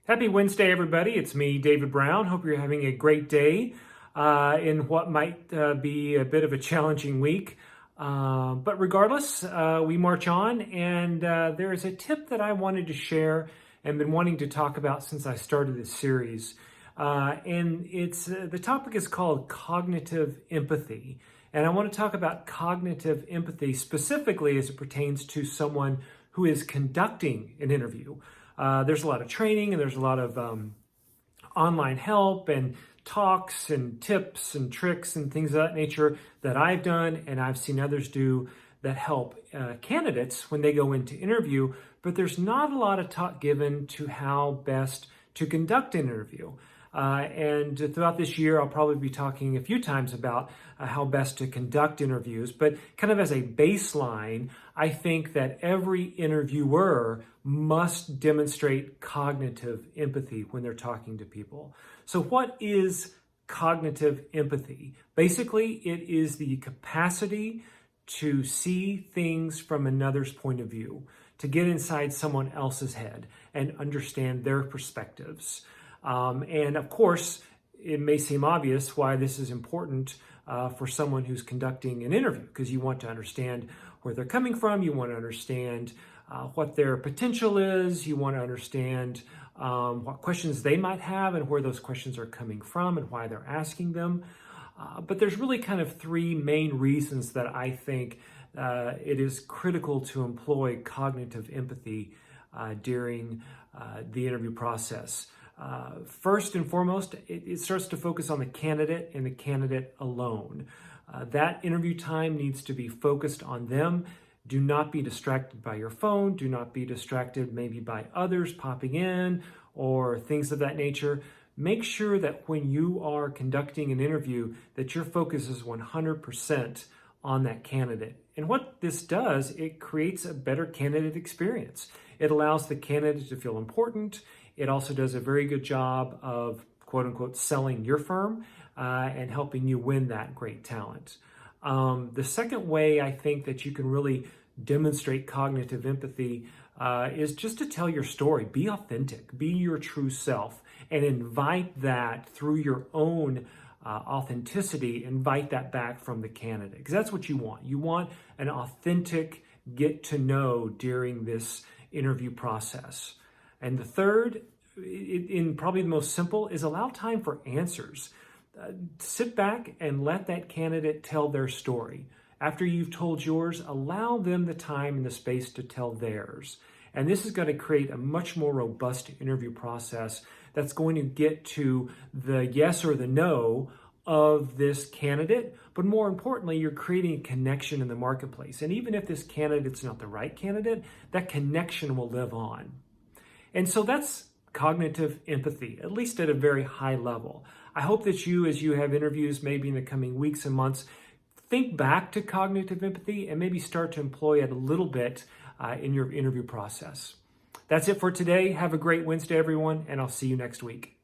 Happy Wednesday, everybody. It's me, David Brown. Hope you're having a great day in what might be a bit of a challenging week. But regardless, we march on, and there is a tip that I wanted to share and been wanting to talk about since I started this series. And it's the topic is called cognitive empathy. And I want to talk about cognitive empathy specifically as it pertains to someone who is conducting an interview. There's a lot of training and there's a lot of online help and talks and tips and tricks and things of that nature that I've done and I've seen others do that help candidates when they go into interview, but there's not a lot of talk given to how best to conduct an interview. And throughout this year, I'll probably be talking a few times about how best to conduct interviews. But kind of as a baseline, I think that every interviewer must demonstrate cognitive empathy when they're talking to people. So what is cognitive empathy? Basically, it is the capacity to see things from another's point of view, to get inside someone else's head and understand their perspectives. And of course, it may seem obvious why this is important for someone who's conducting an interview, because you want to understand where they're coming from, you want to understand what their potential is, you want to understand what questions they might have and where those questions are coming from and why they're asking them. But there's really kind of three main reasons that I think it is critical to employ cognitive empathy during the interview process. First and foremost, it starts to focus on the candidate and the candidate alone. That interview time needs to be focused on them. Do not be distracted by your phone. Do not be distracted maybe by others popping in or things of that nature. Make sure that when you are conducting an interview that your focus is 100% on that candidate. And what this does, it creates a better candidate experience. It allows the candidate to feel important. It also does a very good job of, quote unquote, selling your firm and helping you win that great talent. The second way I think that you can really demonstrate cognitive empathy is just to tell your story. Be authentic, be your true self, and invite that through your own authenticity, invite that back from the candidate, because that's what you want. You want an authentic get to know during this interview process. And the third, in probably the most simple, is allow time for answers. Sit back and let that candidate tell their story. After you've told yours, allow them the time and the space to tell theirs. And this is going to create a much more robust interview process that's going to get to the yes or the no of this candidate. But more importantly, you're creating a connection in the marketplace. And even if this candidate's not the right candidate, that connection will live on. And so that's cognitive empathy, at least at a very high level. I hope that you, as you have interviews maybe in the coming weeks and months, think back to cognitive empathy and maybe start to employ it a little bit in your interview process. That's it for today. Have a great Wednesday, everyone, and I'll see you next week.